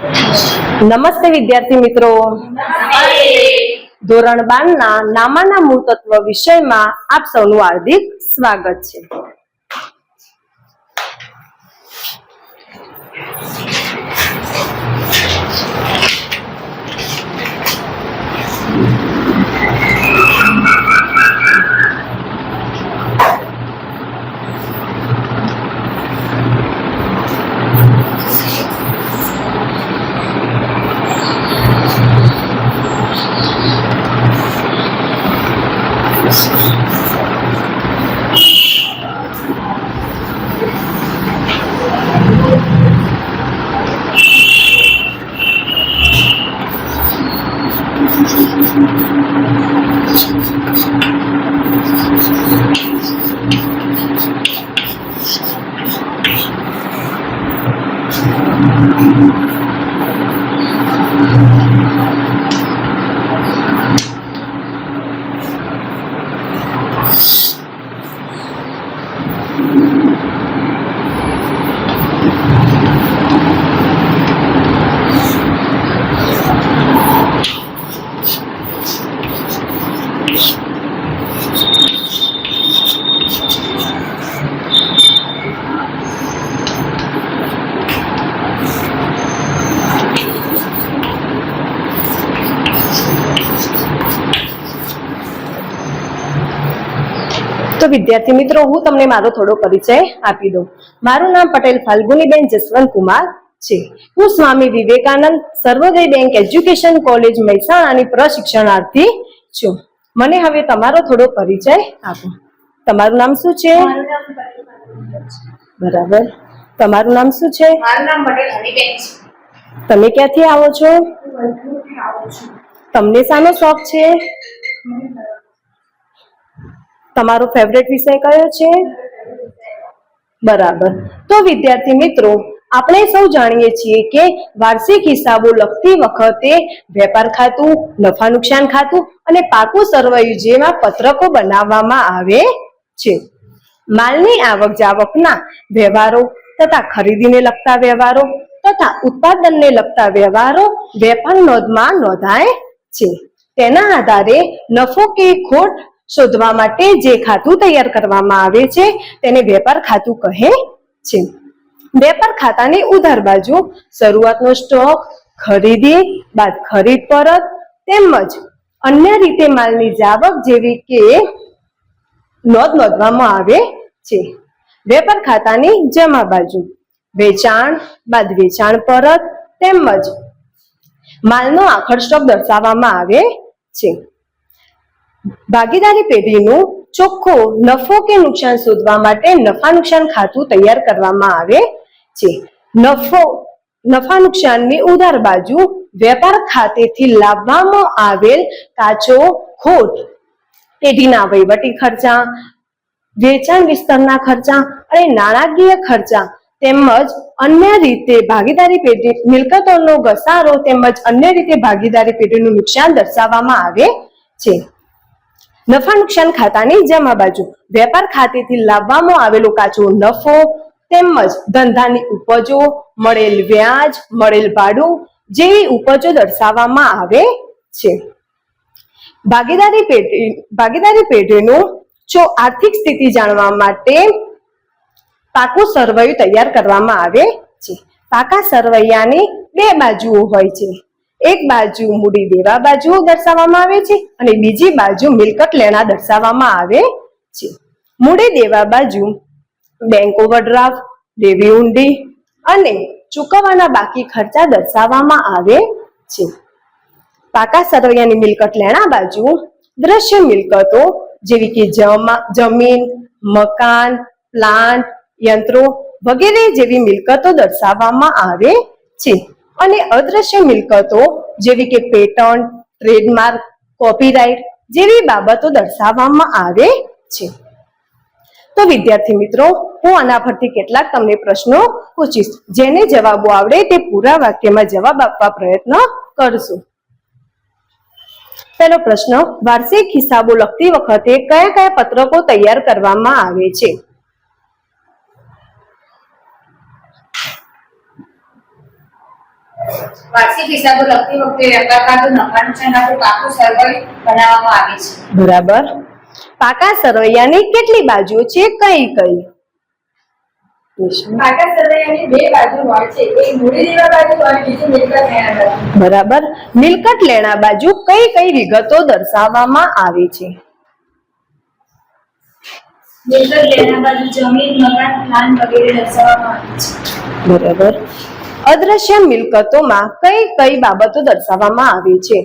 નમસ્તે વિદ્યાર્થી મિત્રો, ધોરણ 12 ના નામાના મૂળ તત્વ વિષયમાં આપ સૌનું હાર્દિક સ્વાગત છે. તો વિદ્યાર્થી મિત્રો, હું તમને મારો થોડો પરિચય આપી દઉં. મારું નામ પટેલ ફાલ્ગુનીબેન જસવંત કુમાર છે. હું સ્વામી વિવેકાનંદ સર્વોદય બેંક એજ્યુકેશન કોલેજ મહેસાણાની પ્રશિક્ષણાર્થી છું. મને હવે તમારો થોડો પરિચય આપો. તમારું નામ શું છે? બરાબર. તમારું નામ શું છે? મારું નામ પટેલ હનીબેન છે. તમે ક્યાંથી આવો છો? તમને શાનો શોખ છે? તમારો ફેવરેટ વિષય કયો છે? બરાબર. તો વિદ્યાર્થી મિત્રો, આપણે સૌ જાણીએ છીએ કે વાર્ષિક હિસાબો લખતી વખતે વેપાર ખાતું, નફા નુકસાન ખાતું અને પાકું સરવૈયું જેવા પત્રકો બનાવવામાં આવે છે. માલની આવક જાવકના વ્યવહારો તથા ખરીદીને લગતા વ્યવહારો તથા ઉત્પાદનને લગતા વ્યવહારો વેપાર નોંધમાં નોંધાય છે. તેના આધારે નફો કે ખોટ શોધવા માટે જે ખાતું તૈયાર કરવામાં આવે છે તેને વેપાર ખાતું કહે છે. વેપાર ખાતાની ઉધાર બાજુ શરૂઆતનો સ્ટોક, ખરીદી બાદ ખરીદ પરત તેમજ અન્ય રીતે માલની જાવક જેવી કે નોંધ નોંધવામાં આવે છે. વેપાર ખાતાની જમા બાજુ વેચાણ બાદ વેચાણ પરત તેમજ માલનો આખર સ્ટોક દર્શાવવામાં આવે છે. ભાગીદારી પેઢીનું ચોખ્ખો નફો કે નુકસાન શોધવા માટે નફા નુકસાન ખાતું તૈયાર કરવામાં આવે છે. નફા નુકસાનની ઉધાર બાજુ વેપાર ખાતેથી લાવવામાં આવેલ કાચો ખોટ પેઢીના વહીવટી ખર્ચા, વેચાણ વિસ્તરના ખર્ચા અને નાણાકીય ખર્ચા તેમજ અન્ય રીતે ભાગીદારી પેઢી મિલકતોનો ઘસારો તેમજ અન્ય રીતે ભાગીદારી પેઢીનું નુકસાન દર્શાવવામાં આવે છે. નફા નુકસાન ખાતાની જમા બાજુ વેપાર ખાતેથી લાવવામાં આવેલો કાચો નફો તેમજ ધંધાની ઉપજો, મળેલ વ્યાજ, મળેલ ભાડું જેવી ઉપજો દર્શાવવામાં આવે છે. ભાગીદારી પેઢીનું આર્થિક સ્થિતિ જાણવા માટે પાકું સરવૈયું તૈયાર કરવામાં આવે છે. પાકા સરવૈયાની બે બાજુઓ હોય છે. એક બાજુ મૂડી દેવા બાજુ દર્શાવવામાં આવે છે અને બીજી બાજુ મિલકત લેણા દર્શાવવામાં આવે છે. મૂડી દેવા બાજુ બેંક ઓવરડ્રાફ્ટ, દેવી હુંડી અને ચૂકવવાના બાકી ખર્ચા દર્શાવવામાં આવે છે. પાકા સરવૈયાની મિલકત લેણા બાજુ દ્રશ્ય મિલકતો જેવી કે જમીન, મકાન, પ્લાન્ટ, યંત્રો વગેરે જેવી મિલકતો દર્શાવવામાં આવે છે અને અદ્રશ્ય મિલકતો જેવી કે પેટન્ટ, ટ્રેડમાર્ક, કોપીરાઇટ જેવી બાબતો દર્શાવવામાં આવે છે. તો વિદ્યાર્થી મિત્રો, હું આના પરથી કેટલાક તમને પ્રશ્નો પૂછીશ. જેને જવાબો આવડે તે પૂરા વાક્યમાં જવાબ આપવા પ્રયત્ન કરશો. પહેલો પ્રશ્ન, વાર્ષિક હિસાબો લખતી વખતે કયા કયા પત્રકો તૈયાર કરવામાં આવે છે? વાર્ષિક હિસાબો લખતી વખતે વેપાર ખાતું નફા નુકસાન ખાતું પાકું સરવૈયું બનાવવામાં આવે છે. બરાબર. પાકા સરવૈયાની કેટલી બાજુઓ છે? કઈ કઈ? પાકા સરવૈયાની બે બાજુ હોય છે, એક મૂડી લેવા બાજુ અને બીજી મિલકત લેણા બાજુ. બરાબર. મિલકત લેણા બાજુ કઈ કઈ વિગતો દર્શાવવામાં આવે છે? મિલકત લેણા બાજુ જમીન, મકાન, પ્લાન વગેરે દર્શાવવામાં આવે છે. બરાબર. અદ્રશ્ય મિલકતોમાં કઈ કઈ બાબતો દર્શાવવામાં આવે છે?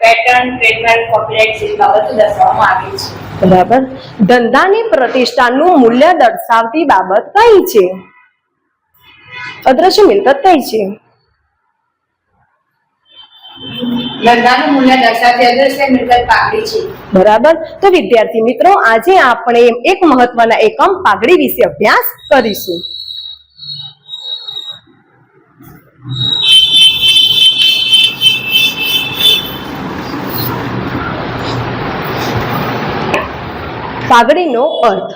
પેટર્ન, ટ્રેડમાર્ક, કોપીરાઇટ જેવી બાબતો દર્શાવવામાં આવે છે. બરાબર. ધંધાની પ્રતિષ્ઠાનું મૂલ્ય દર્શાવતી બાબત કઈ છે? અદ્રશ્ય મિલકત કઈ છે? ધંધાનું મૂલ્ય દર્શાવતી અદ્રશ્ય મિલકત પાઘડી છે. બરાબર. તો વિદ્યાર્થી મિત્રો, આજે આપણે એક મહત્વના એકમ પાઘડી વિશે અભ્યાસ કરીશું. પાઘડીનો અર્થ.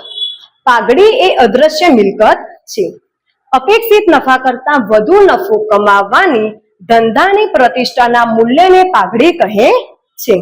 પાઘડી એ અદ્રશ્ય મિલકત છે. અપેક્ષિત નફા કરતા વધુ નફો કમાવવાની ધંધાની પ્રતિષ્ઠાના મૂલ્યને પાઘડી કહે છે.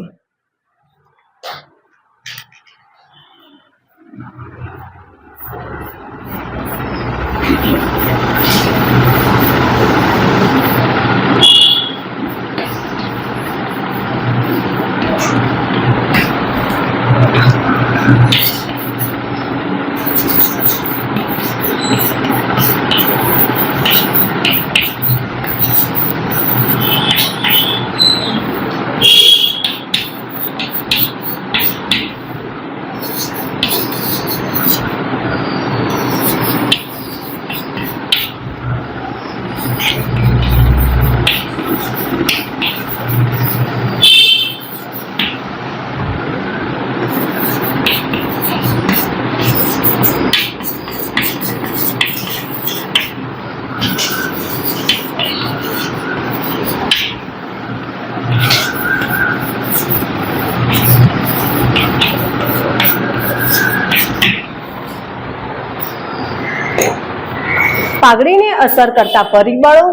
પાઘડીને અસર કરતા પરિબળો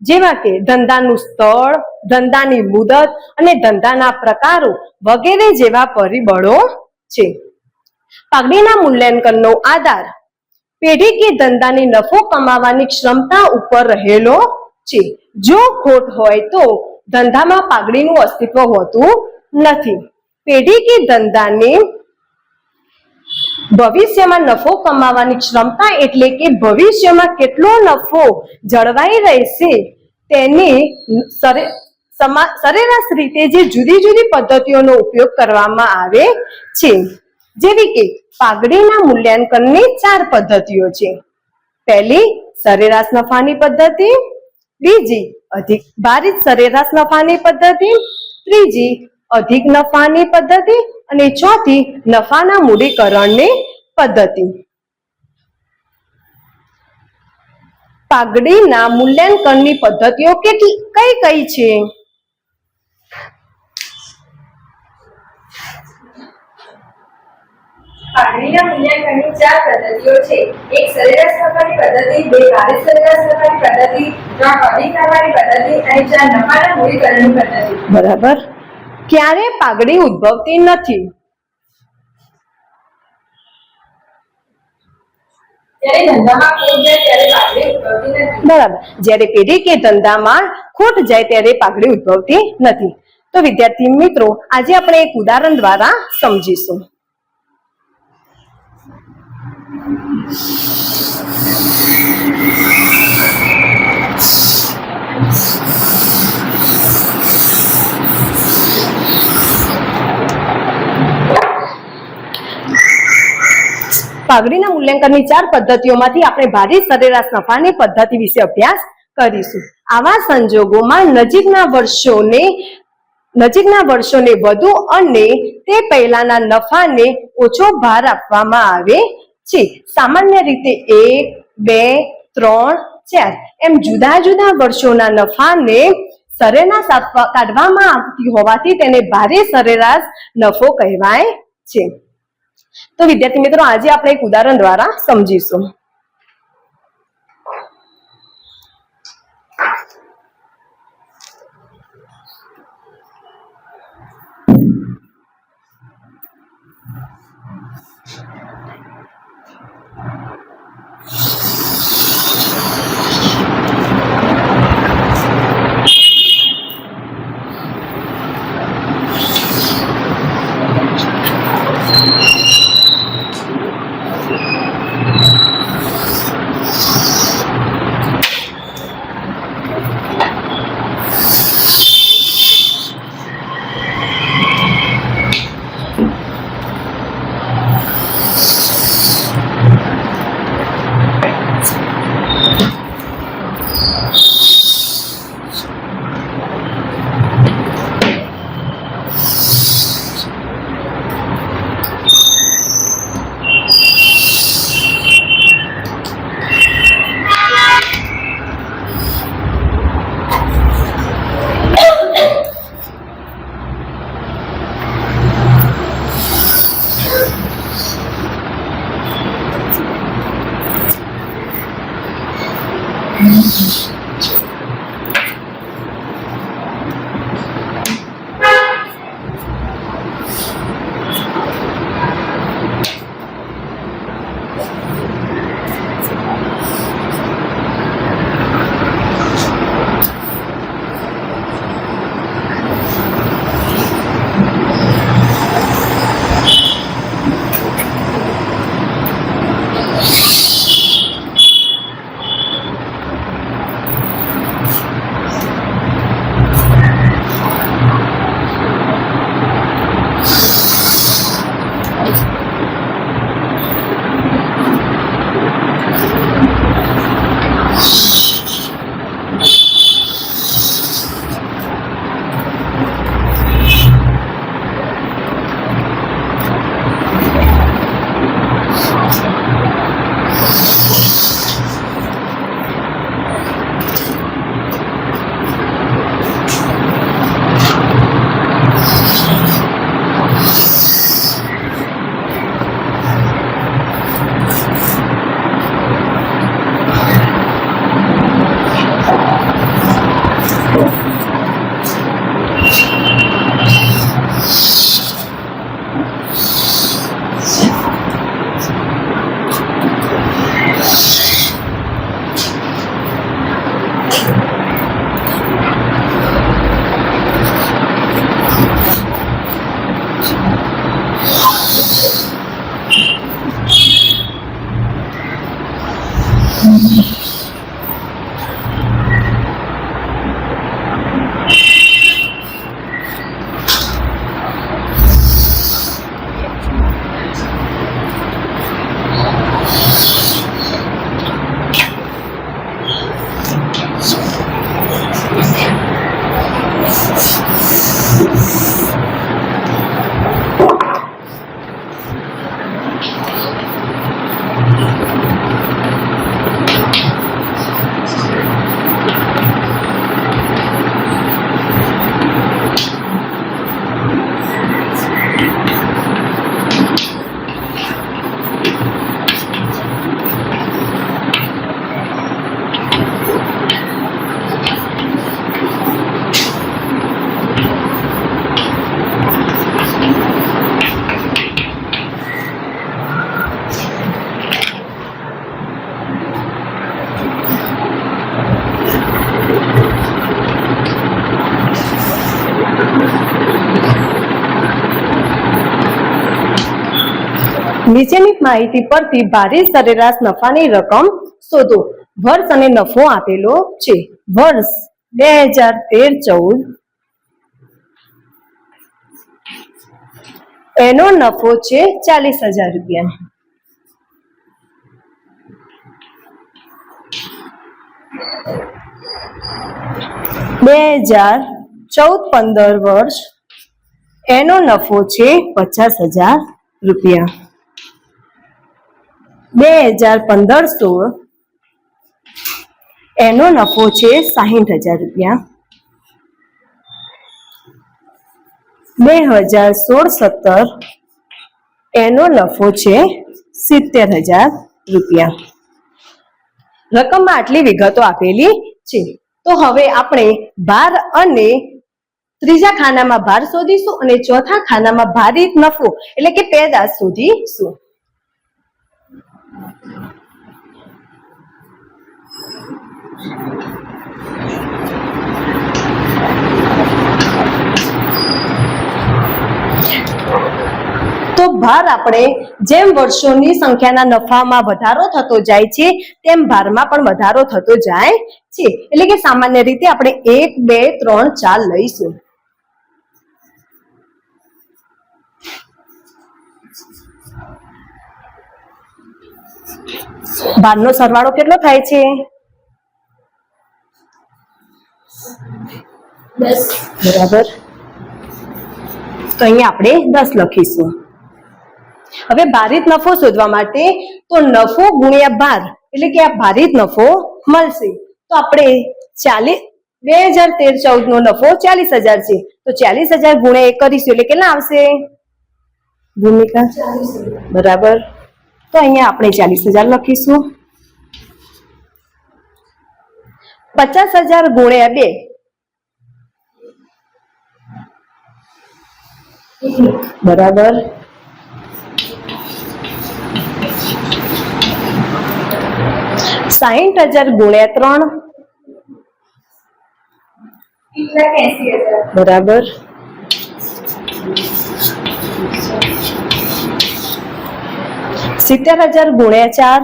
જેવા કે ધંધાનું સ્થળ, ધંધાની મુદત અને ધંધાના પ્રકારો વગેરે જેવા પરિબળો છે. પાઘડીના મૂલ્યાંકનનો આધાર પેઢી કે ધંધાની નફો કમાવાની ક્ષમતા ઉપર રહેલો છે. જો ખોટ હોય તો ધંધામાં પાઘડીનું અસ્તિત્વ હોતું નથી. પેઢી કે ધંધાની ભવિષ્યમાં નફો કમાવાની ક્ષમતા એટલે કે ભવિષ્યમાં કેટલો નફો જળવાઈ રહેશે તેની સરેરાશ રીતે જે જુદી જુદી પદ્ધતિઓનો ઉપયોગ કરવામાં આવે છે. જેવી કે પાઘડીના મૂલ્યાંકનની 4 પદ્ધતિઓ છે. પહેલી સરેરાશ નફાની પદ્ધતિ, બીજી અધિક ભારિત સરેરાશ નફાની પદ્ધતિ, ત્રીજી અધિક નફાની પદ્ધતિ અને ચોથી નફાના મૂડીકરણની પદ્ધતિ. પાઘડીના મૂલ્યાંકનની પદ્ધતિઓ કઈ કઈ છે? પાઘડીના મૂલ્યાંકનની 4 પદ્ધતિઓ છે. એક સરેરાશ નફાની પદ્ધતિ, બે ભારિત સરેરાશ નફાની પદ્ધતિ, ત્રણ અધિક નફાની પદ્ધતિ અને ચાર નફાના મૂડીકરણની પદ્ધતિ. બરાબર. ક્યારે પાઘડી ઉદ્ભવતી નથી? બરાબર. જ્યારે પેઢી કે ધંધામાં ખોટ જાય ત્યારે પાઘડી ઉદ્ભવતી નથી. તો વિદ્યાર્થી મિત્રો, આજે આપણે એક ઉદાહરણ દ્વારા સમજીશું. પાઘડીના મૂલ્યાંકનની 4 પદ્ધતિઓમાંથી આપણે ભારિત સરેરાશ નફાની પદ્ધતિ વિશે અભ્યાસ કરીશું. આવા સંજોગોમાં નજીકના વર્ષોને વધુ અને તે પહેલાના નફાને ઓછો ભાર આપવામાં આવે છે. સામાન્ય રીતે 1, 2, 3, 4 એમ જુદા જુદા વર્ષોના નફાને સરેરાશ કાઢવામાં આવતી હોવાથી તેને ભારિત સરેરાશ નફો કહેવાય છે. તો વિદ્યાર્થી મિત્રો, આજે આપણે એક ઉદાહરણ દ્વારા સમજીશું. નીચેની માહિતી પરથી ભારિત સરેરાશ નફાની રકમ શોધો. વર્ષ અને નફો આપેલો છે. વર્ષ 2013-14 એનો નફો છે 40,000 રૂપિયા. 2014-15 વર્ષ એનો નફો છે 50,000 રૂપિયા. 2015-16 એનો નફો છે 60,000 રૂપિયા. 2016-17 એનો નફો છે 70,000 રૂપિયા. રકમમાં આટલી વિગતો આપેલી છે. તો હવે આપણે ભાર અને ત્રીજા ખાનામાં ભાર શોધીશું અને ચોથા ખાનામાં ભારિત નફો એટલે કે પેદાશ શોધીશું. તો ભાર આપણે જેમ વર્ષોની સંખ્યાના નફામાં વધારો થતો જાય છે તેમ ભારમાં પણ વધારો થતો જાય છે. એટલે કે સામાન્ય રીતે આપણે 1, 2, 3, 4 લઈશું. ભારનો સરવાળો કેટલો થાય છે? 10. બરાબર. તો અહીંયા આપણે 10 લખીશું. હવે ભારિત નફો શોધવા માટે તો નફો ગુણ્યા ભાર એટલે કે આ ભારિત નફો મળશે. તો આપણે 2013-14 નો નફો 40,000 છે. તો 40,000 ગુણ્યા 1 કરીશું એટલે કેટલા આવશે? ભૂમિકા 40,000. બરાબર. તો અહીંયા આપણે 40,000 લખીશું. 50,000 ગુણ્યા 2. બરાબર. 60,000 ગુણ્યા 3. 1,80,000. બરાબર. 70,000 ગુણ્યા 4.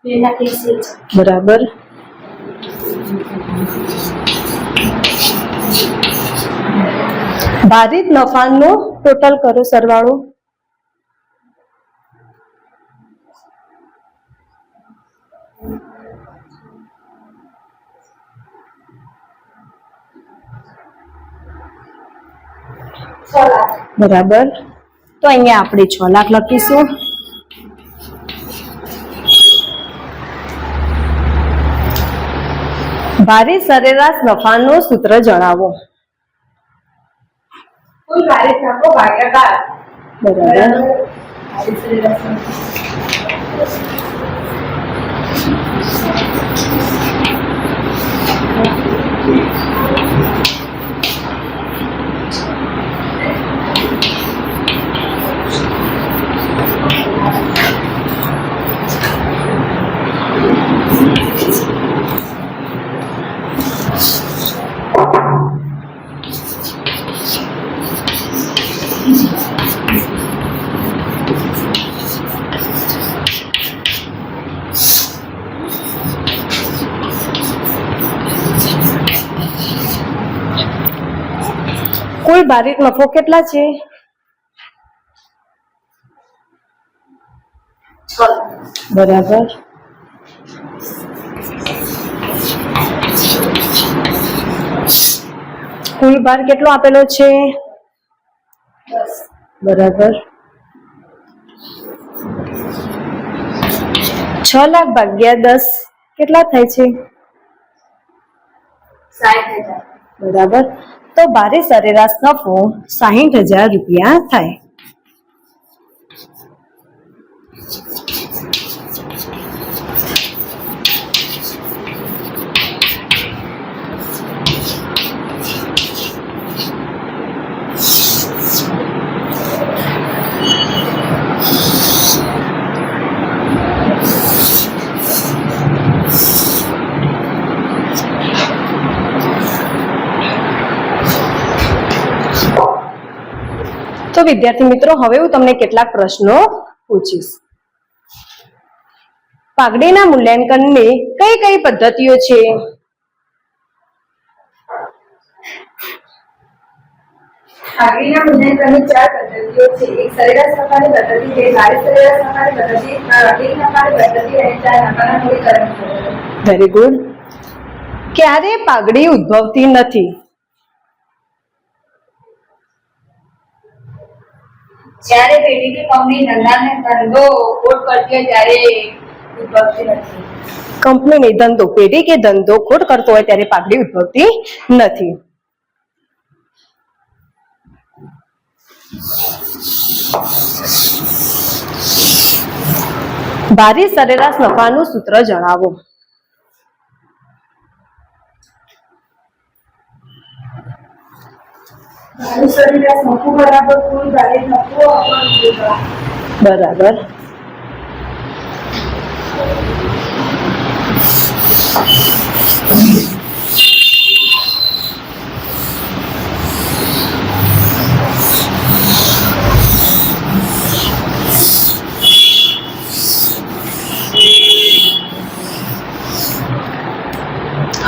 2,80,000. બરાબર. 22 નફાનો ટોટલ કરો સરવાળો. બરાબર. તો અહીંયા આપણે 6 લાખ લખીશું. ભારે સરેરાશ નફાનું સૂત્ર જણાવો. કુલ ભારિત નફો ભાગ્યા 12. બરાબર. ભારિત સરેરાશ નફો. કુલ ભારિત નફો કેટલા છે? 6 લાખ. બરાબર. કુલ ભાર કેટલો આપેલો છે? 10. બરાબર. 6 લાખ ભાગ્યા 10 કેટલા થાય છે? 60,000. બરાબર. તો ભારે સરેરાશ નફો 60,000 રૂપિયા થાય. તો વિદ્યાર્થી મિત્રો, હવે હું તમને કેટલાક પ્રશ્નો પૂછીશ. પાઘડીના મૂલ્યાંકનની કઈ કઈ પદ્ધતિઓ છે? પાઘડીના મૂલ્યાંકનની 4 પદ્ધતિઓ છે. એક સરેરાશ નફાની પદ્ધતિ, બે ભારિત સરેરાશ નફાની પદ્ધતિ, ત્રણ અધિક નફાની પદ્ધતિ અને 4 નફાના મૂલ્યકરણ પદ્ધતિ. Very good. ક્યારે પાઘડી ઉદ્ભવતી નથી? જ્યારે પેઢી કે કંપની ધંધો ખોટ કરતી હોય ત્યારે ઉદ્ભવતી નથી. કંપનીની ધંધો પેઢી કે ધંધો ખોટ કરતો હોય ત્યારે પાઘડી ઉદ્ભવતી નથી. ભારે સરેરાશ નફાનું સૂત્ર જણાવો. ભારિત સરેરાશ નફો બરાબર કુલ ભારિત નફો અપર મૂલ્યકરણ. બરાબર.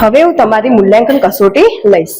હવે હું તમારી મૂલ્યાંકન કસોટી લઈશ.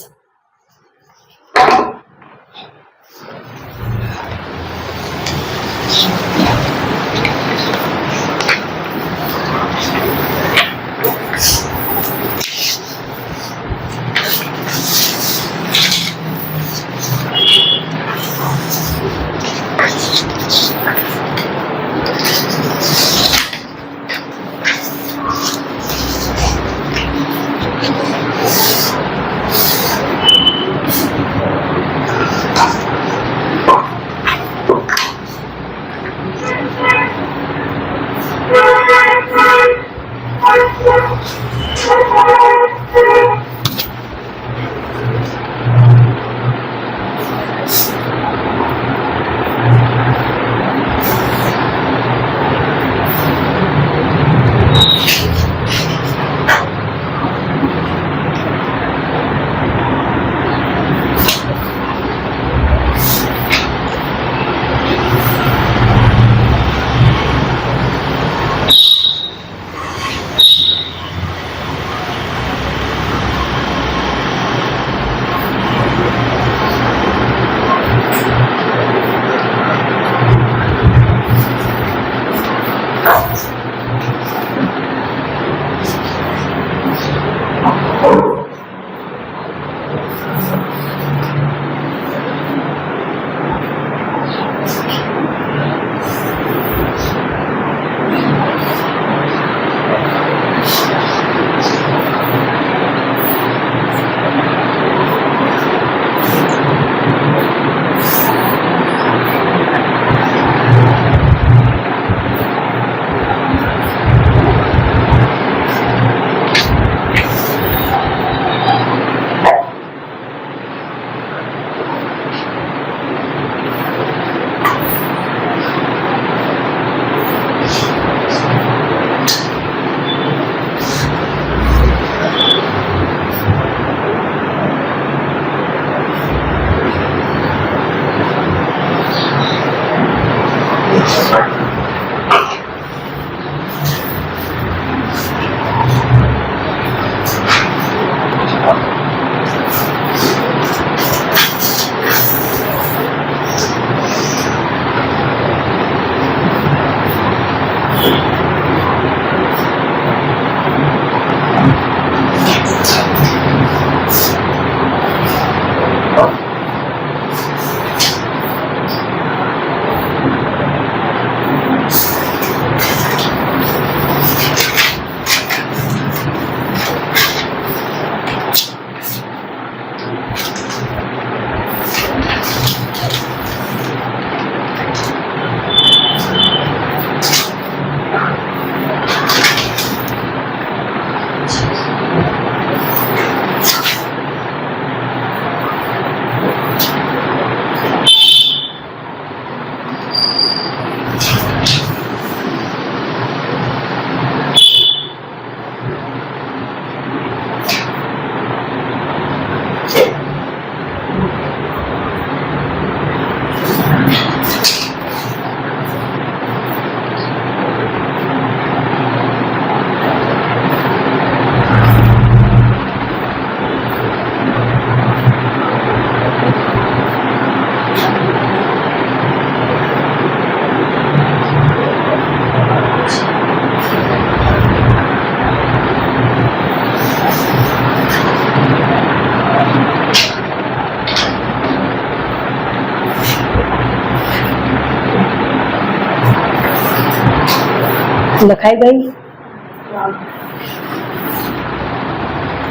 લખાઈ ગઈ?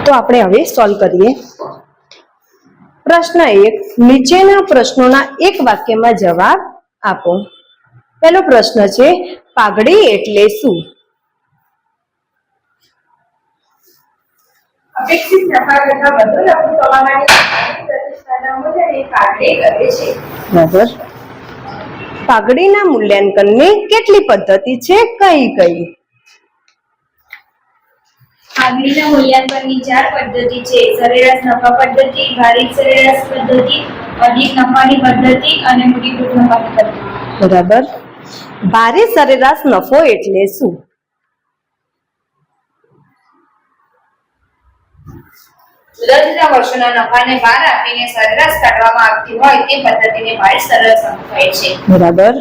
તો આપણે હવે સોલ્વ કરીએ. પ્રશ્ન 1, નીચેના પ્રશ્નોના એક વાક્યમાં જવાબ આપો. પહેલો પ્રશ્ન છે, પાઘડી એટલે શું? અપેક્ષિત નફા કરતા વધુ નફો કમાવા માટે પ્રતિષ્ઠાના મૂલ્યને પાઘડી કહે છે. બરાબર. પાઘડીના મૂલ્યાંકનની કેટલી પદ્ધતિ છે? કઈ કઈ? પાઘડીના મૂલ્યાંકનની 4 પદ્ધતિ છે: સરેરાશ નફા પદ્ધતિ, ભારિત સરેરાશ પદ્ધતિ, અધિક નફાની પદ્ધતિ અને મૂડીકૃત નફાની પદ્ધતિ. બરાબર. ભારિત સરેરાશ નફો એટલે શું? જુદા જુદા વર્ષોના નફાને ભાર આપીને સરેરાશ કાઢવામાં આવતી હોય તે પદ્ધતિને ભારિત સરેરાશ નફો કહે છે. બરાબર.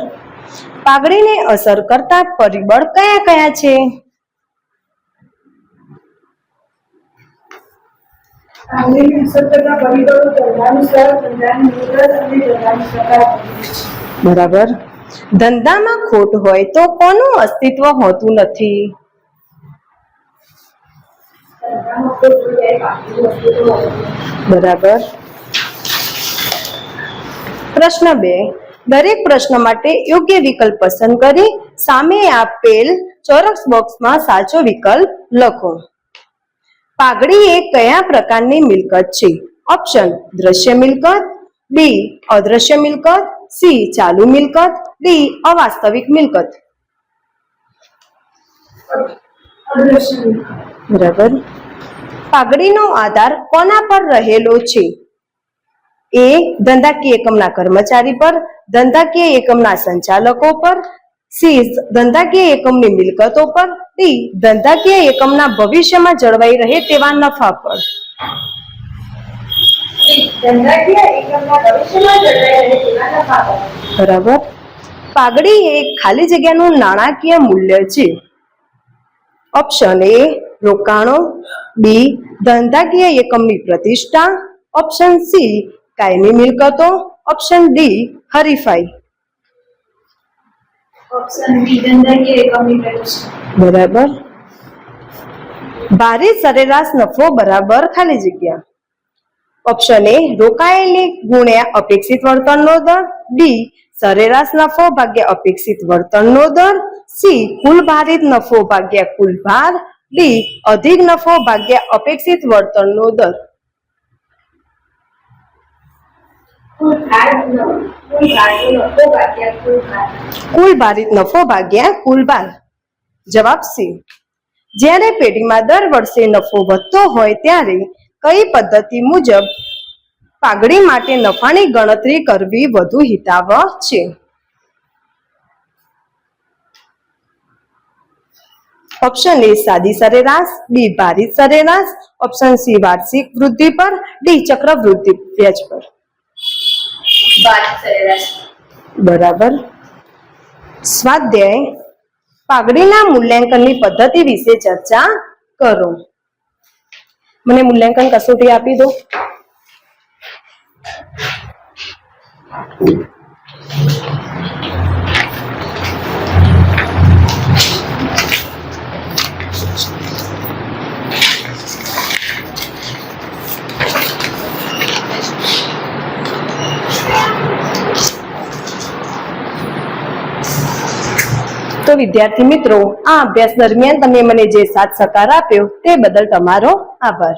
પાઘડીને અસર કરતા પરિબળ કયા કયા છે? પાઘડીને અસર કરતા પરિબળો ધંધાનું સ્તર, ધંધાની મુદત અને ધંધાનો પ્રકાર છે. બરાબર. ધંધામાં ખોટ હોય તો કોનું અસ્તિત્વ હોતું નથી? બરાબર. પ્રશ્ન 2, દરેક પ્રશ્ન માટે યોગ્ય વિકલ્પ પસંદ કરી સામે આપેલ ચોરસ બોક્સમાં સાચો વિકલ્પ લખો. પાઘડી એ કયા પ્રકારની મિલકત છે? ઓપ્શન દ્રશ્ય મિલકત, બી અદ્રશ્ય મિલકત, સી ચાલુ મિલકત, ડી અવાસ્તવિક મિલકત. અદ્રશ્ય મિલકત. બરાબર. પાઘડીનો આધાર કોના પર રહેલો છે? એ ધંધાકીય એકમના કર્મચારી પર, ધંધાકીય એકમના સંચાલકો પર, સી ધંધાકીય એકમની મિલકતો પર, ડી ધંધાકીય એકમના ભવિષ્યમાં જળવાઈ રહે તેવા નફા પર. ધંધાકીય એકમના ભવિષ્યમાં જળવાઈ રહે તેવા નફા પર. બરાબર. પાઘડી એ ખાલી જગ્યાનું નાણાકીય મૂલ્ય છે. ઓપ્શન એ રોકાણો, બી ધંધાકીય એકમની પ્રતિષ્ઠા, ઓપ્શન સી કાયમી મિલકતો, ઓપ્શન ડી હરીફાઈ. ઓપ્શન બી ધંધાકીય એકમની પ્રતિષ્ઠા. બરાબર. ભારિત સરેરાશ નફો બરાબર ખાલી જગ્યા. ઓપ્શન એ રોકાયેલી ગુણ્યા અપેક્ષિત વળતરનો દર, ડી સરેરાશ નફો ભાગ્યા અપેક્ષિત વળતરનો દર, સી કુલ ભારિત નફો ભાગ્યા કુલ ભાર, ડી અધિક નફો ભાગ્યા અપેક્ષિત વળતરનો દર. કુલ ભારિત નફો ભાગ્યા કુલ ભાર. જવાબ સી. જ્યારે પેઢીમાં દર વર્ષે નફો વધતો હોય ત્યારે કઈ પદ્ધતિ મુજબ પાઘડી માટે નફાની ગણતરી કરવી વધુ હિતાવહ છે? ઓપ્શન એ સાદી સરેરાશ, બી ભારિત સરેરાશ, ઓપ્શન સી વાર્ષિક વૃદ્ધિ પર, ડી ચક્રવૃદ્ધિ વ્યાજ પર. ભારિત સરેરાશ. બરાબર. સ્વાધ્યાય પાઘડીના મૂલ્યાંકનની પદ્ધતિ વિશે ચર્ચા કરો. મને મૂલ્યાંકન કસોટી આપી દો. તો વિદ્યાર્થી મિત્રો, આ અભ્યાસ દરમિયાન તમે મને જે સાથ સહકાર આપ્યો તે બદલ તમારો આભાર.